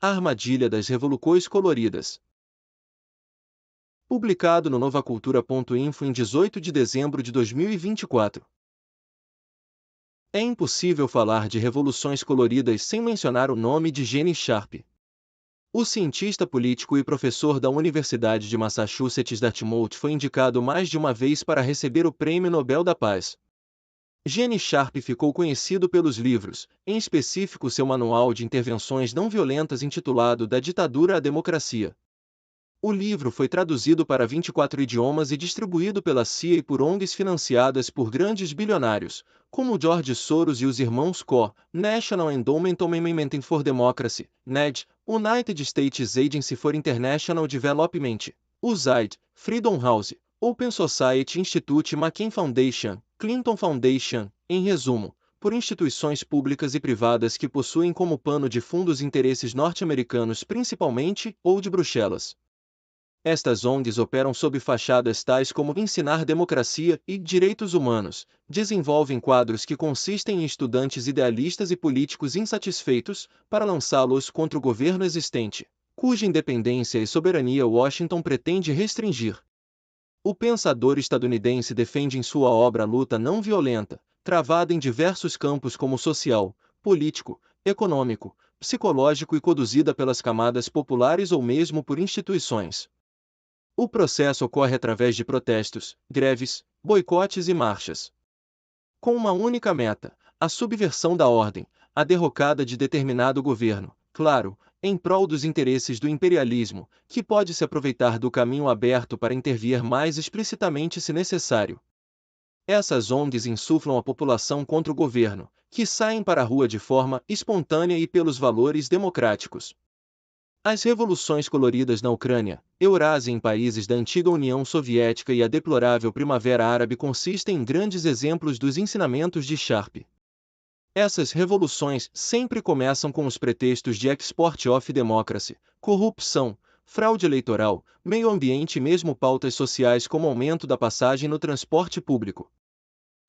A Armadilha das Revoluções Coloridas. Publicado no novacultura.info em 18 de dezembro de 2024. É impossível falar de revoluções coloridas sem mencionar o nome de Gene Sharp. O cientista político e professor da Universidade de Massachusetts Dartmouth foi indicado mais de uma vez para receber o Prêmio Nobel da Paz. Gene Sharp ficou conhecido pelos livros, em específico seu manual de intervenções não violentas intitulado Da Ditadura à Democracia. O livro foi traduzido para 24 idiomas e distribuído pela CIA e por ONGs financiadas por grandes bilionários, como George Soros e os irmãos Koch, National Endowment for Democracy, NED, United States Agency for International Development, USAID, Freedom House, Open Society Institute McCain Foundation, Clinton Foundation, em resumo, por instituições públicas e privadas que possuem como pano de fundo os interesses norte-americanos principalmente, ou de Bruxelas. Estas ONGs operam sob fachadas tais como ensinar democracia e direitos humanos, desenvolvem quadros que consistem em estudantes idealistas e políticos insatisfeitos, para lançá-los contra o governo existente, cuja independência e soberania Washington pretende restringir. O pensador estadunidense defende em sua obra a luta não violenta, travada em diversos campos como social, político, econômico, psicológico e conduzida pelas camadas populares ou mesmo por instituições. O processo ocorre através de protestos, greves, boicotes e marchas. Com uma única meta, a subversão da ordem, a derrocada de determinado governo, claro, em prol dos interesses do imperialismo, que pode se aproveitar do caminho aberto para intervir mais explicitamente se necessário. Essas ONGs insuflam a população contra o governo, que saem para a rua de forma espontânea e pelos valores democráticos. As revoluções coloridas na Ucrânia, Eurásia em países da antiga União Soviética e a deplorável Primavera Árabe consistem em grandes exemplos dos ensinamentos de Sharp. Essas revoluções sempre começam com os pretextos de export of democracy, corrupção, fraude eleitoral, meio ambiente e mesmo pautas sociais como aumento da passagem no transporte público.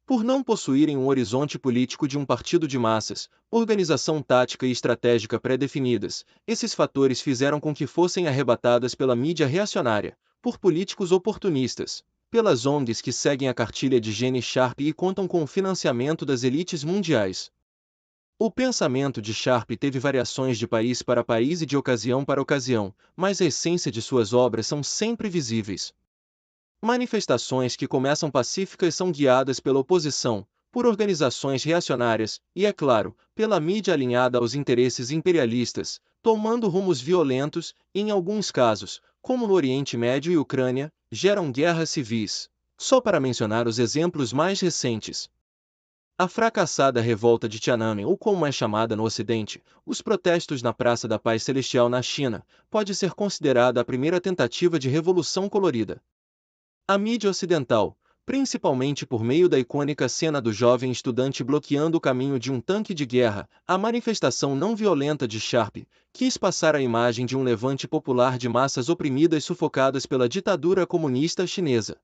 Por não possuírem um horizonte político de um partido de massas, organização tática e estratégica pré-definidas, esses fatores fizeram com que fossem arrebatadas pela mídia reacionária, por políticos oportunistas, pelas ONGs que seguem a cartilha de Gene Sharp e contam com o financiamento das elites mundiais. O pensamento de Sharp teve variações de país para país e de ocasião para ocasião, mas a essência de suas obras são sempre visíveis. Manifestações que começam pacíficas são guiadas pela oposição, por organizações reacionárias, e é claro, pela mídia alinhada aos interesses imperialistas, tomando rumos violentos, e em alguns casos, como no Oriente Médio e Ucrânia, geram guerras civis. Só para mencionar os exemplos mais recentes. A fracassada revolta de Tiananmen, ou como é chamada no Ocidente, os protestos na Praça da Paz Celestial na China, pode ser considerada a primeira tentativa de revolução colorida. A mídia ocidental, principalmente por meio da icônica cena do jovem estudante bloqueando o caminho de um tanque de guerra, a manifestação não violenta de Sharp, quis passar a imagem de um levante popular de massas oprimidas sufocadas pela ditadura comunista chinesa.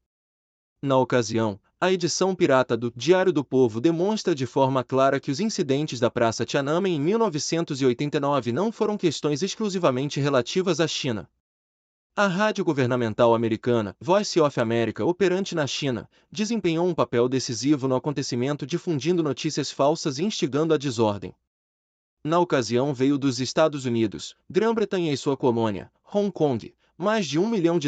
Na ocasião, a edição pirata do Diário do Povo demonstra de forma clara que os incidentes da Praça Tiananmen em 1989 não foram questões exclusivamente relativas à China. A rádio governamental americana, Voice of America, operante na China, desempenhou um papel decisivo no acontecimento difundindo notícias falsas e instigando a desordem. Na ocasião veio dos Estados Unidos, Grã-Bretanha e sua colônia, Hong Kong, mais de $1 milhão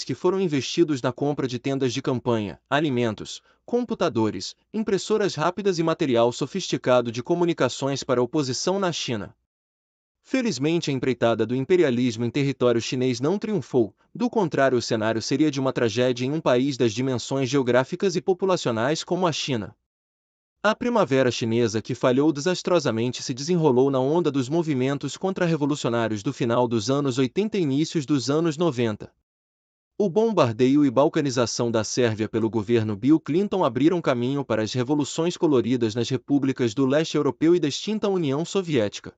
que foram investidos na compra de tendas de campanha, alimentos, computadores, impressoras rápidas e material sofisticado de comunicações para a oposição na China. Felizmente a empreitada do imperialismo em território chinês não triunfou, do contrário o cenário seria de uma tragédia em um país das dimensões geográficas e populacionais como a China. A primavera chinesa que falhou desastrosamente se desenrolou na onda dos movimentos contra-revolucionários do final dos anos 80 e inícios dos anos 90. O bombardeio e balcanização da Sérvia pelo governo Bill Clinton abriram caminho para as revoluções coloridas nas repúblicas do leste europeu e da extinta União Soviética.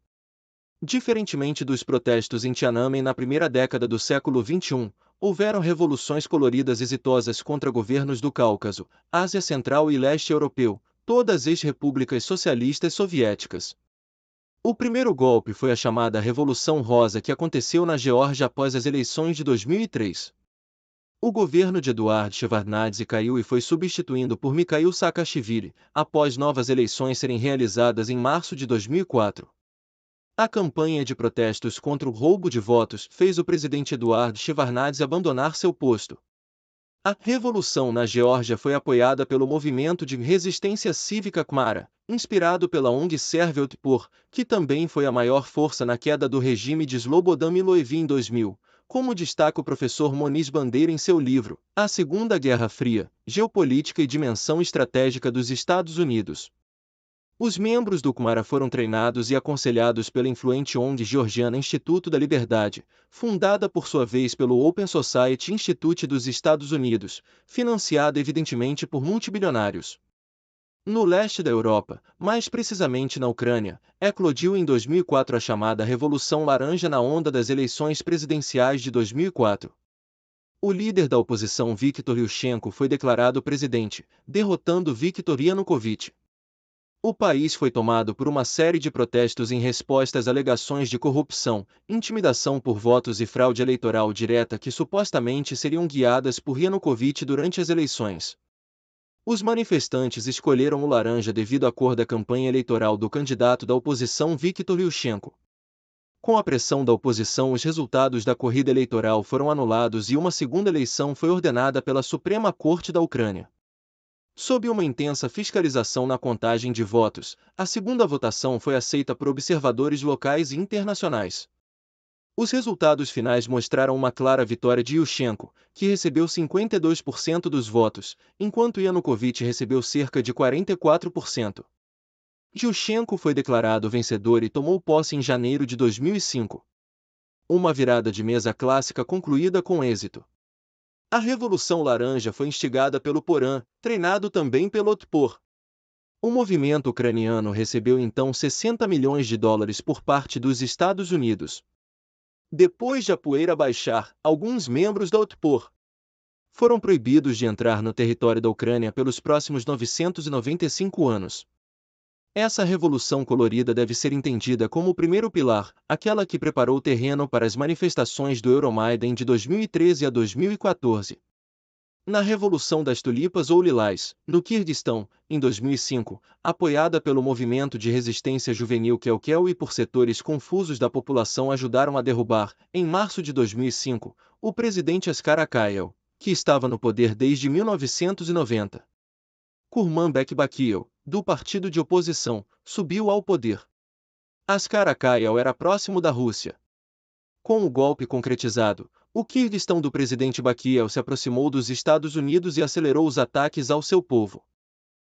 Diferentemente dos protestos em Tiananmen na primeira década do século XXI, houveram revoluções coloridas exitosas contra governos do Cáucaso, Ásia Central e Leste Europeu, todas ex-repúblicas socialistas soviéticas. O primeiro golpe foi a chamada Revolução Rosa que aconteceu na Geórgia após as eleições de 2003. O governo de Eduard Shevardnadze caiu e foi substituindo por Mikhail Saakashvili, após novas eleições serem realizadas em março de 2004. A campanha de protestos contra o roubo de votos fez o presidente Eduard Shevardnadze abandonar seu posto. A revolução na Geórgia foi apoiada pelo movimento de resistência cívica Khmara, inspirado pela ONG Serve Otpor, que também foi a maior força na queda do regime de Slobodan Milosevic em 2000, como destaca o professor Moniz Bandeira em seu livro A Segunda Guerra Fria, Geopolítica e Dimensão Estratégica dos Estados Unidos. Os membros do Khmara foram treinados e aconselhados pela influente ONG georgiana Instituto da Liberdade, fundada por sua vez pelo Open Society Institute dos Estados Unidos, financiada evidentemente por multibilionários. No leste da Europa, mais precisamente na Ucrânia, eclodiu em 2004 a chamada Revolução Laranja na onda das eleições presidenciais de 2004. O líder da oposição Viktor Yushchenko foi declarado presidente, derrotando Viktor Yanukovych. O país foi tomado por uma série de protestos em resposta às alegações de corrupção, intimidação por votos e fraude eleitoral direta que supostamente seriam guiadas por Yanukovych durante as eleições. Os manifestantes escolheram o laranja devido à cor da campanha eleitoral do candidato da oposição Viktor Yushchenko. Com a pressão da oposição, os resultados da corrida eleitoral foram anulados e uma segunda eleição foi ordenada pela Suprema Corte da Ucrânia. Sob uma intensa fiscalização na contagem de votos, a segunda votação foi aceita por observadores locais e internacionais. Os resultados finais mostraram uma clara vitória de Yushchenko, que recebeu 52% dos votos, enquanto Yanukovych recebeu cerca de 44%. Yushchenko foi declarado vencedor e tomou posse em janeiro de 2005. Uma virada de mesa clássica concluída com êxito. A Revolução Laranja foi instigada pelo Porã, treinado também pelo Otpor. O movimento ucraniano recebeu então 60 milhões de dólares por parte dos Estados Unidos. Depois de a poeira baixar, alguns membros da Otpor foram proibidos de entrar no território da Ucrânia pelos próximos 995 anos. Essa revolução colorida deve ser entendida como o primeiro pilar, aquela que preparou o terreno para as manifestações do Euromaidan de 2013 a 2014. Na Revolução das Tulipas ou Lilás, no Quirguistão, em 2005, apoiada pelo movimento de resistência juvenil Kelkel e por setores confusos da população ajudaram a derrubar, em março de 2005, o presidente Askar Akayev, que estava no poder desde 1990. Kurmanbek Bakiyev, do partido de oposição, subiu ao poder. Askar Akayev era próximo da Rússia. Com o golpe concretizado, o Quirguistão do presidente Bakiyev se aproximou dos Estados Unidos e acelerou os ataques ao seu povo.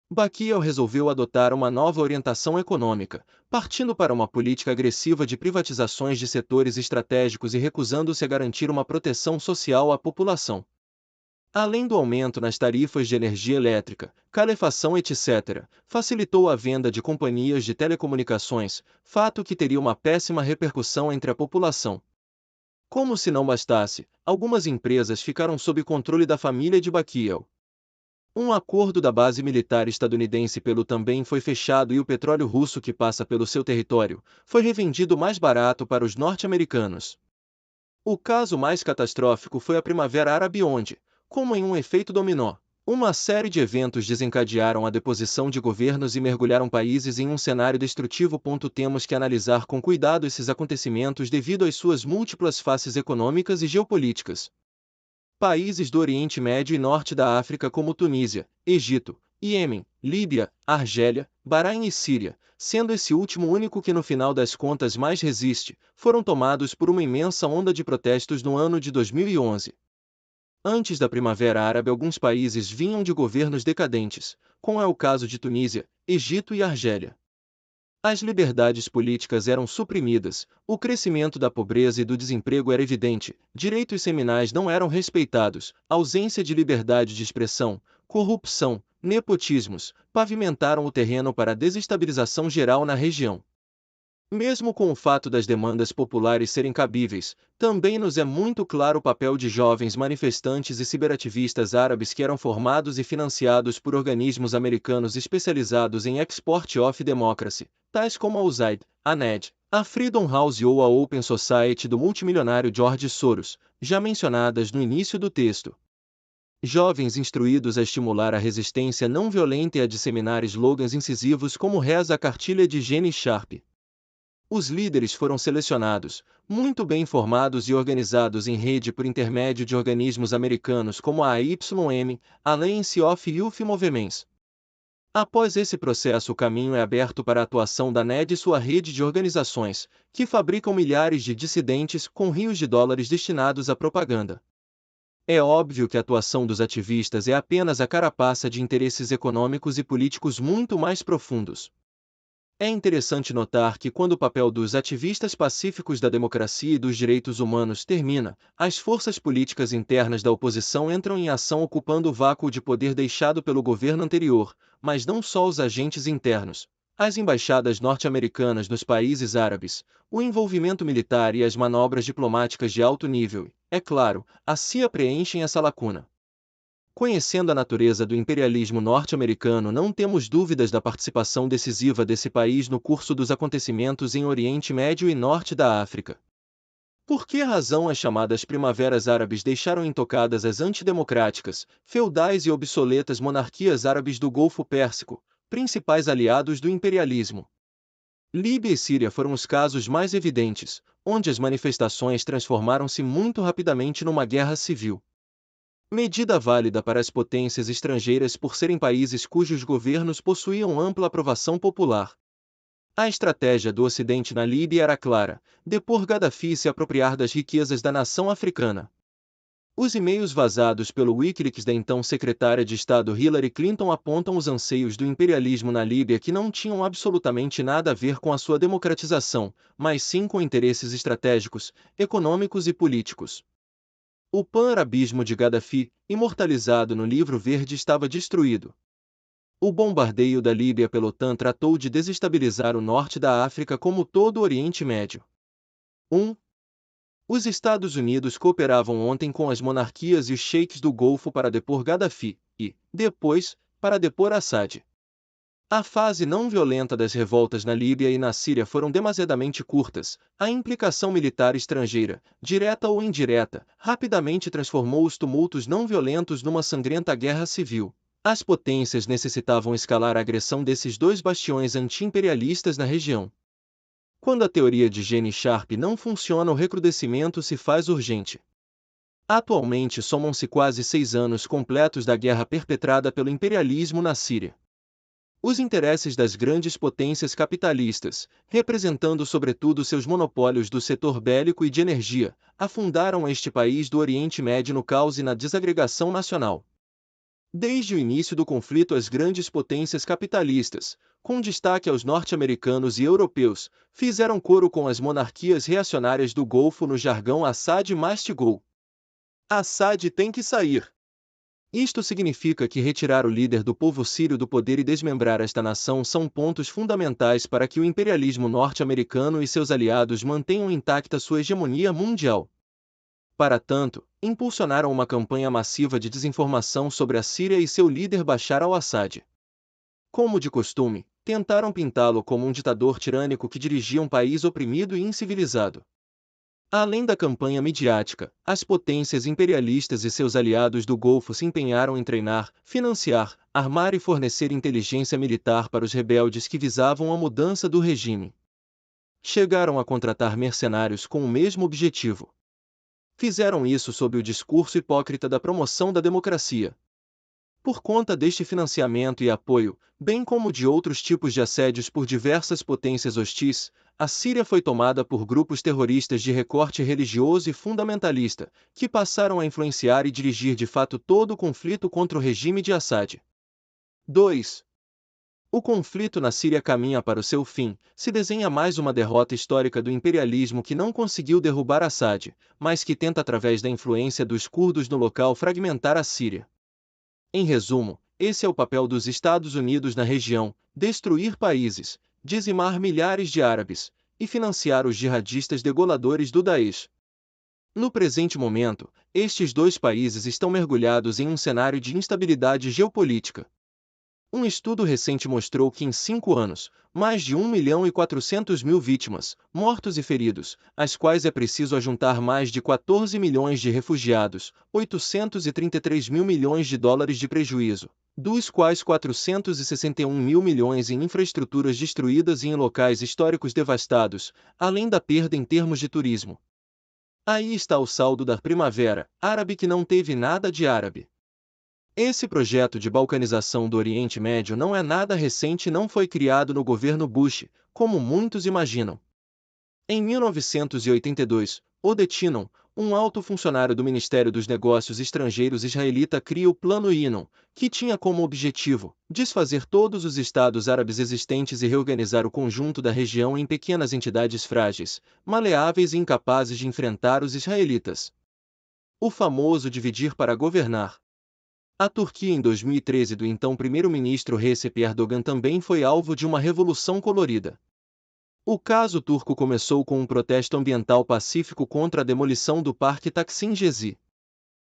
Bakiyev resolveu adotar uma nova orientação econômica, partindo para uma política agressiva de privatizações de setores estratégicos e recusando-se a garantir uma proteção social à população. Além do aumento nas tarifas de energia elétrica, calefação etc., facilitou a venda de companhias de telecomunicações, fato que teria uma péssima repercussão entre a população. Como se não bastasse, algumas empresas ficaram sob controle da família de Bakiyev. Um acordo da base militar estadunidense pelo também foi fechado e o petróleo russo que passa pelo seu território foi revendido mais barato para os norte-americanos. O caso mais catastrófico foi a Primavera Árabe onde, como em um efeito dominó, uma série de eventos desencadearam a deposição de governos e mergulharam países em um cenário destrutivo. Temos que analisar com cuidado esses acontecimentos devido às suas múltiplas faces econômicas e geopolíticas. Países do Oriente Médio e Norte da África como Tunísia, Egito, Iêmen, Líbia, Argélia, Bahrein e Síria, sendo esse último o único que no final das contas mais resiste, foram tomados por uma imensa onda de protestos no ano de 2011. Antes da Primavera Árabe, alguns países vinham de governos decadentes, como é o caso de Tunísia, Egito e Argélia. As liberdades políticas eram suprimidas, o crescimento da pobreza e do desemprego era evidente, direitos seminais não eram respeitados, ausência de liberdade de expressão, corrupção, nepotismos, pavimentaram o terreno para a desestabilização geral na região. Mesmo com o fato das demandas populares serem cabíveis, também nos é muito claro o papel de jovens manifestantes e ciberativistas árabes que eram formados e financiados por organismos americanos especializados em Export of Democracy, tais como a USAID, a NED, a Freedom House ou a Open Society do multimilionário George Soros, já mencionadas no início do texto. Jovens instruídos a estimular a resistência não violenta e a disseminar slogans incisivos como reza a cartilha de Gene Sharp. Os líderes foram selecionados, muito bem formados e organizados em rede por intermédio de organismos americanos como a AYM, Alliance of Youth Movements. Após esse processo, o caminho é aberto para a atuação da NED e sua rede de organizações, que fabricam milhares de dissidentes com rios de dólares destinados à propaganda. É óbvio que a atuação dos ativistas é apenas a carapaça de interesses econômicos e políticos muito mais profundos. É interessante notar que quando o papel dos ativistas pacíficos da democracia e dos direitos humanos termina, as forças políticas internas da oposição entram em ação ocupando o vácuo de poder deixado pelo governo anterior, mas não só os agentes internos. As embaixadas norte-americanas nos países árabes, o envolvimento militar e as manobras diplomáticas de alto nível, é claro, a CIA preenchem essa lacuna. Conhecendo a natureza do imperialismo norte-americano, não temos dúvidas da participação decisiva desse país no curso dos acontecimentos em Oriente Médio e Norte da África. Por que razão as chamadas primaveras árabes deixaram intocadas as antidemocráticas, feudais e obsoletas monarquias árabes do Golfo Pérsico, principais aliados do imperialismo? Líbia e Síria foram os casos mais evidentes, onde as manifestações transformaram-se muito rapidamente numa guerra civil. Medida válida para as potências estrangeiras por serem países cujos governos possuíam ampla aprovação popular. A estratégia do Ocidente na Líbia era clara: depor Gaddafi e se apropriar das riquezas da nação africana. Os e-mails vazados pelo Wikileaks da então secretária de Estado Hillary Clinton apontam os anseios do imperialismo na Líbia que não tinham absolutamente nada a ver com a sua democratização, mas sim com interesses estratégicos, econômicos e políticos. O pan-arabismo de Gaddafi, imortalizado no Livro Verde, estava destruído. O bombardeio da Líbia pela OTAN tratou de desestabilizar o norte da África como todo o Oriente Médio. 1. Os Estados Unidos cooperavam ontem com as monarquias e os sheiks do Golfo para depor Gaddafi, e, depois, para depor Assad. A fase não violenta das revoltas na Líbia e na Síria foram demasiadamente curtas. A implicação militar estrangeira, direta ou indireta, rapidamente transformou os tumultos não violentos numa sangrenta guerra civil. As potências necessitavam escalar a agressão desses dois bastiões anti-imperialistas na região. Quando a teoria de Gene Sharp não funciona, o recrudescimento se faz urgente. Atualmente somam-se quase 6 anos completos da guerra perpetrada pelo imperialismo na Síria. Os interesses das grandes potências capitalistas, representando sobretudo seus monopólios do setor bélico e de energia, afundaram este país do Oriente Médio no caos e na desagregação nacional. Desde o início do conflito, as grandes potências capitalistas, com destaque aos norte-americanos e europeus, fizeram coro com as monarquias reacionárias do Golfo no jargão Assad mastigou. Assad tem que sair. Isto significa que retirar o líder do povo sírio do poder e desmembrar esta nação são pontos fundamentais para que o imperialismo norte-americano e seus aliados mantenham intacta sua hegemonia mundial. Para tanto, impulsionaram uma campanha massiva de desinformação sobre a Síria e seu líder Bashar al-Assad. Como de costume, tentaram pintá-lo como um ditador tirânico que dirigia um país oprimido e incivilizado. Além da campanha midiática, as potências imperialistas e seus aliados do Golfo se empenharam em treinar, financiar, armar e fornecer inteligência militar para os rebeldes que visavam a mudança do regime. Chegaram a contratar mercenários com o mesmo objetivo. Fizeram isso sob o discurso hipócrita da promoção da democracia. Por conta deste financiamento e apoio, bem como de outros tipos de assédios por diversas potências hostis, a Síria foi tomada por grupos terroristas de recorte religioso e fundamentalista, que passaram a influenciar e dirigir de fato todo o conflito contra o regime de Assad. 2. O conflito na Síria caminha para o seu fim, se desenha mais uma derrota histórica do imperialismo que não conseguiu derrubar Assad, mas que tenta através da influência dos curdos no local fragmentar a Síria. Em resumo, esse é o papel dos Estados Unidos na região: destruir países, dizimar milhares de árabes, e financiar os jihadistas degoladores do Daesh. No presente momento, estes dois países estão mergulhados em um cenário de instabilidade geopolítica. Um estudo recente mostrou que em 5 anos, mais de 1.400.000 vítimas, mortos e feridos, às quais é preciso ajuntar mais de 14 milhões de refugiados, 833 mil milhões de dólares de prejuízo, dos quais 461 mil milhões em infraestruturas destruídas e em locais históricos devastados, além da perda em termos de turismo. Aí está o saldo da Primavera Árabe que não teve nada de árabe. Esse projeto de balcanização do Oriente Médio não é nada recente e não foi criado no governo Bush, como muitos imaginam. Em 1982, Oded Shein, um alto funcionário do Ministério dos Negócios Estrangeiros israelita, cria o Plano Yinon, que tinha como objetivo desfazer todos os estados árabes existentes e reorganizar o conjunto da região em pequenas entidades frágeis, maleáveis e incapazes de enfrentar os israelitas. O famoso dividir para governar. A Turquia em 2013 do então primeiro-ministro Recep Erdogan também foi alvo de uma revolução colorida. O caso turco começou com um protesto ambiental pacífico contra a demolição do Parque Taksim Gezi.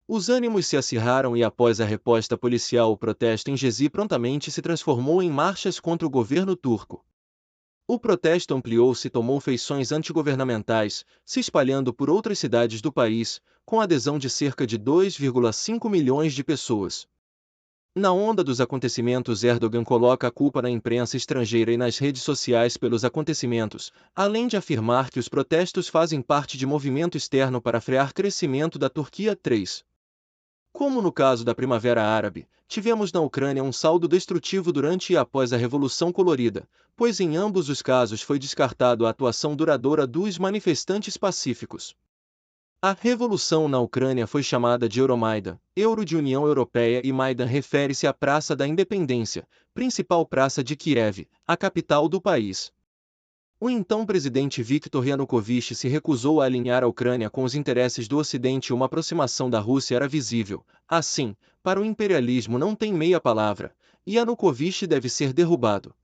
Os ânimos se acirraram e após a resposta policial o protesto em Gezi prontamente se transformou em marchas contra o governo turco. O protesto ampliou-se e tomou feições antigovernamentais, se espalhando por outras cidades do país, com adesão de cerca de 2,5 milhões de pessoas. Na onda dos acontecimentos, Erdogan coloca a culpa na imprensa estrangeira e nas redes sociais pelos acontecimentos, além de afirmar que os protestos fazem parte de movimento externo para frear crescimento da Turquia. 3. Como no caso da Primavera Árabe, tivemos na Ucrânia um saldo destrutivo durante e após a Revolução Colorida, pois em ambos os casos foi descartado a atuação duradoura dos manifestantes pacíficos. A revolução na Ucrânia foi chamada de Euromaidan, Euro de União Europeia, e Maidan refere-se à Praça da Independência, principal praça de Kiev, a capital do país. O então presidente Viktor Yanukovych se recusou a alinhar a Ucrânia com os interesses do Ocidente e uma aproximação da Rússia era visível. Assim, para o imperialismo não tem meia palavra, e Yanukovych deve ser derrubado.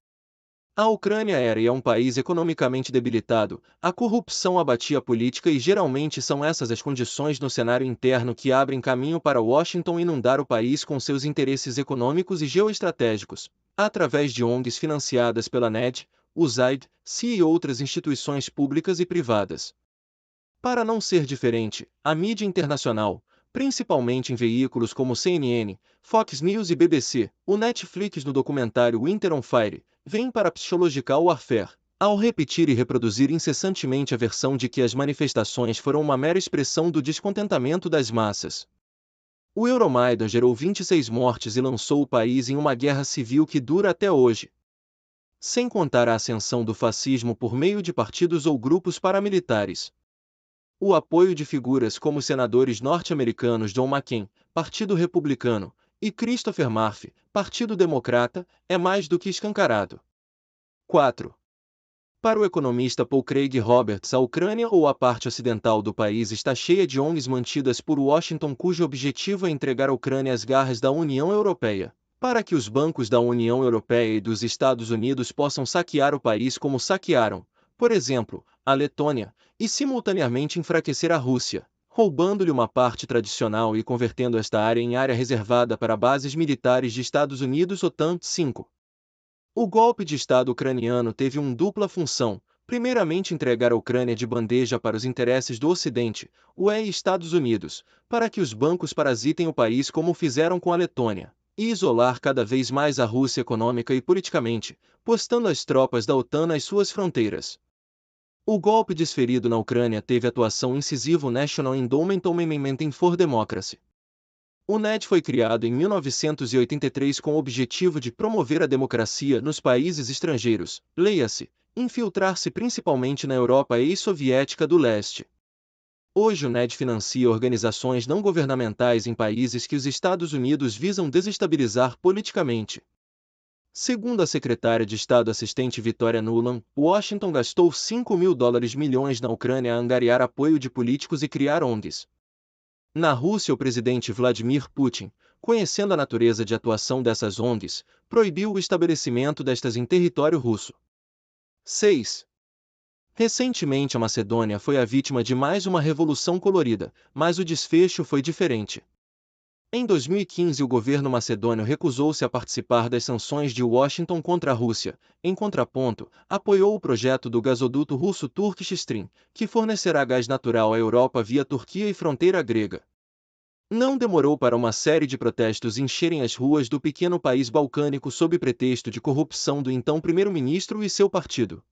A Ucrânia era e é um país economicamente debilitado, a corrupção abatia a política e geralmente são essas as condições no cenário interno que abrem caminho para Washington inundar o país com seus interesses econômicos e geoestratégicos, através de ONGs financiadas pela NED, USAID, CIA e outras instituições públicas e privadas. Para não ser diferente, a mídia internacional, principalmente em veículos como CNN, Fox News e BBC, o Netflix no documentário Winter on Fire, vem para Psychological Warfare, ao repetir e reproduzir incessantemente a versão de que as manifestações foram uma mera expressão do descontentamento das massas. O Euromaidan gerou 26 mortes e lançou o país em uma guerra civil que dura até hoje. Sem contar a ascensão do fascismo por meio de partidos ou grupos paramilitares. O apoio de figuras como os senadores norte-americanos John McCain, Partido Republicano, e Christopher Murphy, Partido Democrata, é mais do que escancarado. 4. Para o economista Paul Craig Roberts, a Ucrânia ou a parte ocidental do país está cheia de ONGs mantidas por Washington cujo objetivo é entregar a Ucrânia às garras da União Europeia, para que os bancos da União Europeia e dos Estados Unidos possam saquear o país como saquearam, por exemplo, a Letônia, e simultaneamente enfraquecer a Rússia, roubando-lhe uma parte tradicional e convertendo esta área em área reservada para bases militares de Estados Unidos. OTAN. 5. O golpe de Estado ucraniano teve uma dupla função: primeiramente entregar a Ucrânia de bandeja para os interesses do Ocidente, UE e Estados Unidos, para que os bancos parasitem o país como fizeram com a Letônia, e isolar cada vez mais a Rússia econômica e politicamente, postando as tropas da OTAN nas suas fronteiras. O golpe desferido na Ucrânia teve atuação incisiva National Endowment for Democracy. O NED foi criado em 1983 com o objetivo de promover a democracia nos países estrangeiros, leia-se, infiltrar-se principalmente na Europa ex-soviética do leste. Hoje o NED financia organizações não governamentais em países que os Estados Unidos visam desestabilizar politicamente. Segundo a secretária de Estado assistente Victoria Nuland, Washington gastou $5.000 milhões na Ucrânia a angariar apoio de políticos e criar ONGs. Na Rússia, o presidente Vladimir Putin, conhecendo a natureza de atuação dessas ONGs, proibiu o estabelecimento destas em território russo. 6. Recentemente a Macedônia foi a vítima de mais uma revolução colorida, mas o desfecho foi diferente. Em 2015 o governo macedônio recusou-se a participar das sanções de Washington contra a Rússia. Em contraponto, apoiou o projeto do gasoduto russo Turkish Stream, que fornecerá gás natural à Europa via Turquia e fronteira grega. Não demorou para uma série de protestos encherem as ruas do pequeno país balcânico sob pretexto de corrupção do então primeiro-ministro e seu partido.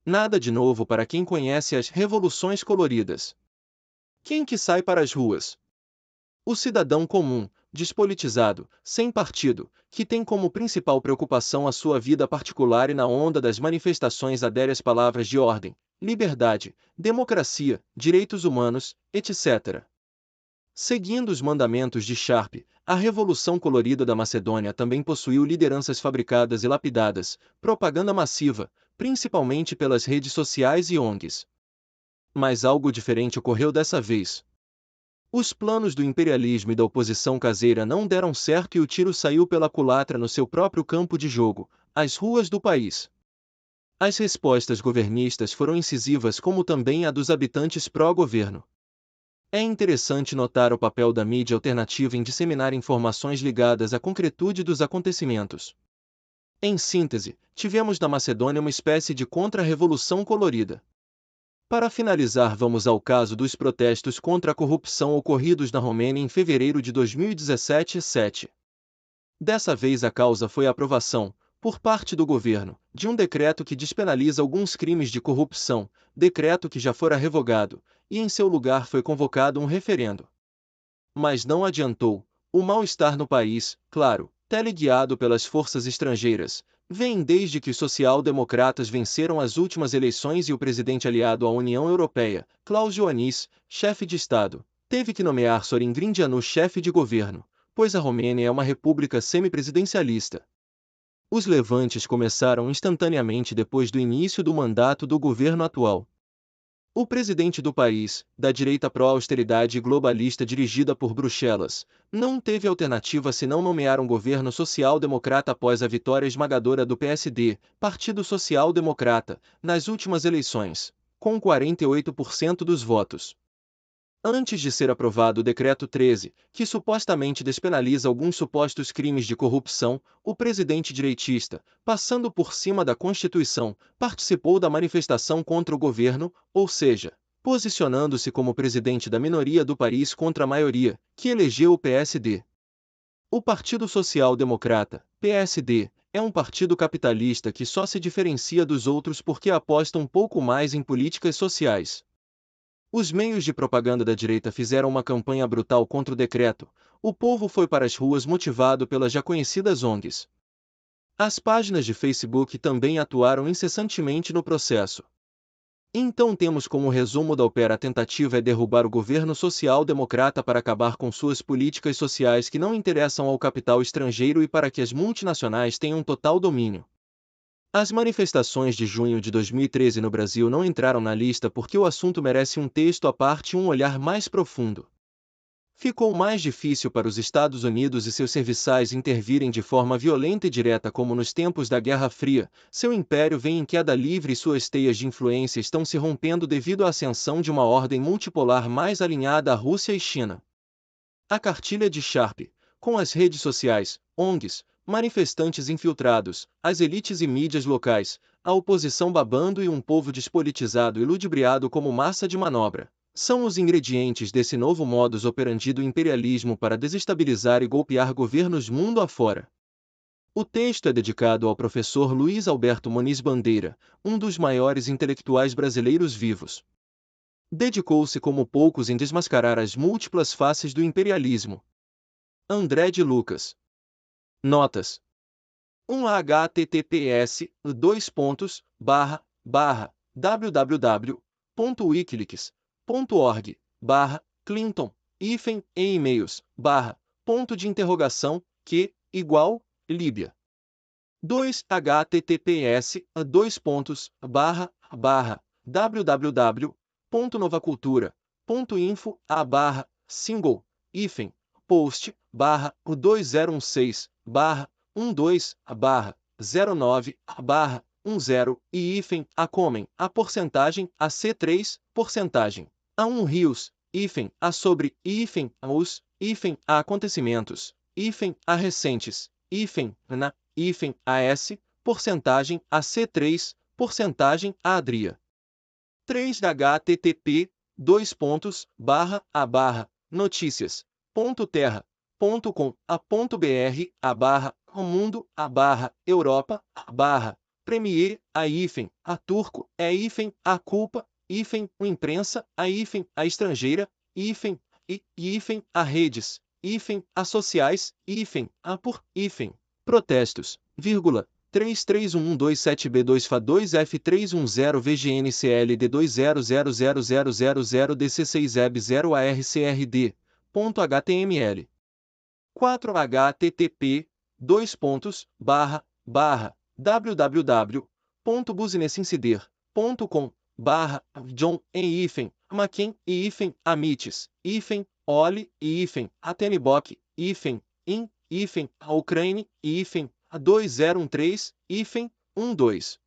Nada de novo para quem conhece as revoluções coloridas. Quem que sai para as ruas? O cidadão comum, despolitizado, sem partido, que tem como principal preocupação a sua vida particular e na onda das manifestações adere às palavras de ordem, liberdade, democracia, direitos humanos, etc. Seguindo os mandamentos de Sharp, a Revolução Colorida da Macedônia também possuiu lideranças fabricadas e lapidadas, propaganda massiva, principalmente pelas redes sociais e ONGs. Mas algo diferente ocorreu dessa vez. Os planos do imperialismo e da oposição caseira não deram certo e o tiro saiu pela culatra no seu próprio campo de jogo, as ruas do país. As respostas governistas foram incisivas como também a dos habitantes pró-governo. É interessante notar o papel da mídia alternativa em disseminar informações ligadas à concretude dos acontecimentos. Em síntese, tivemos na Macedônia uma espécie de contra-revolução colorida. Para finalizar, vamos ao caso dos protestos contra a corrupção ocorridos na Romênia em fevereiro de 2017. Dessa vez a causa foi a aprovação, por parte do governo, de um decreto que despenaliza alguns crimes de corrupção, decreto que já fora revogado, e em seu lugar foi convocado um referendo. Mas não adiantou, o mal-estar no país, claro, teleguiado pelas forças estrangeiras, vem desde que os social-democratas venceram as últimas eleições e o presidente aliado à União Europeia, Klaus Iohannis, chefe de Estado, teve que nomear Sorin Grindeanu chefe de governo, pois a Romênia é uma república semipresidencialista. Os levantes começaram instantaneamente depois do início do mandato do governo atual. O presidente do país, da direita pró-austeridade e globalista dirigida por Bruxelas, não teve alternativa senão nomear um governo social-democrata após a vitória esmagadora do PSD, Partido Social Democrata, nas últimas eleições, com 48% dos votos. Antes de ser aprovado o Decreto 13, que supostamente despenaliza alguns supostos crimes de corrupção, o presidente direitista, passando por cima da Constituição, participou da manifestação contra o governo, ou seja, posicionando-se como presidente da minoria do país contra a maioria, que elegeu o PSD. O Partido Social Democrata, PSD, é um partido capitalista que só se diferencia dos outros porque aposta um pouco mais em políticas sociais. Os meios de propaganda da direita fizeram uma campanha brutal contra o decreto. O povo foi para as ruas motivado pelas já conhecidas ONGs. As páginas de Facebook também atuaram incessantemente no processo. Então temos como resumo da ópera a tentativa é derrubar o governo social-democrata para acabar com suas políticas sociais que não interessam ao capital estrangeiro e para que as multinacionais tenham total domínio. As manifestações de junho de 2013 no Brasil não entraram na lista porque o assunto merece um texto à parte e um olhar mais profundo. Ficou mais difícil para os Estados Unidos e seus serviçais intervirem de forma violenta e direta como nos tempos da Guerra Fria, seu império vem em queda livre e suas teias de influência estão se rompendo devido à ascensão de uma ordem multipolar mais alinhada à Rússia e China. A cartilha de Sharp, com as redes sociais, ONGs, manifestantes infiltrados, as elites e mídias locais, a oposição babando e um povo despolitizado e ludibriado como massa de manobra, são os ingredientes desse novo modus operandi do imperialismo para desestabilizar e golpear governos mundo afora. O texto é dedicado ao professor Luiz Alberto Moniz Bandeira, um dos maiores intelectuais brasileiros vivos. Dedicou-se como poucos em desmascarar as múltiplas faces do imperialismo. André de Lucas. Notas. 1 https://www.wikileaks.org/Clinton e e-mails q igual Líbia 2 https://www.novacultura.info/single post 2016 12 09 10 e hífen a comem, a porcentagem, a C3, porcentagem, a 1 rios, hífen a sobre, hífen a os, hífen a acontecimentos, hífen a recentes, hífen na, hífen a S, porcentagem, a C3, porcentagem, a adria. 3 http, notícias.terra.com, Europa, Premier, a turco, a culpa, a imprensa, a estrangeira, a redes, a sociais, a por, protestos, 33127B2F210000000DC6EB0ARCRD.html 4 http://www.businessincider.com John Macken Amites Oli Atenibok in a Ukraine a 2013 12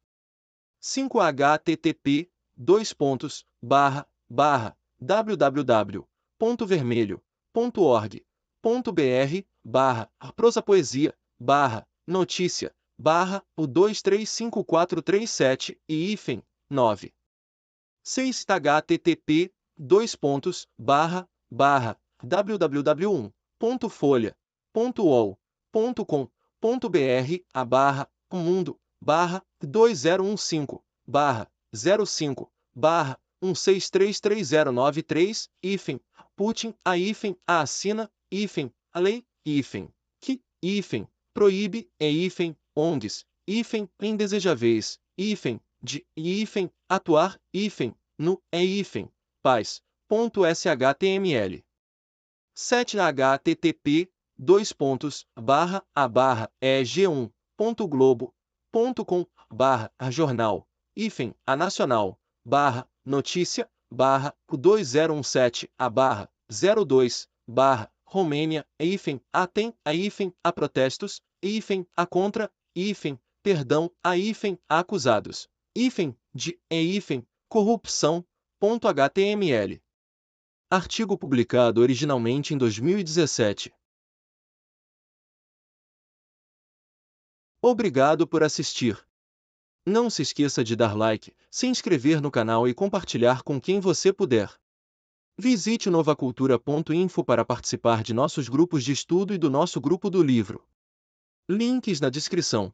5 http://www.vermelho.org.br/prosapoesia/notícia/ o 235437 e 9 6 http://www.folha.com.br/mundo/2015/05/1633093 Putin a assina a lei que proíbe ONGs indesejáveis de atuar no paz.html 7 http://eg1.globo.com/jornal a nacional notícia o 2017/02 Romênia a protestos a contra perdão a acusados de corrupção.html Artigo publicado originalmente em 2017. Obrigado por assistir. Não se esqueça de dar like, se inscrever no canal e compartilhar com quem você puder. Visite novacultura.info para participar de nossos grupos de estudo e do nosso grupo do livro. Links na descrição.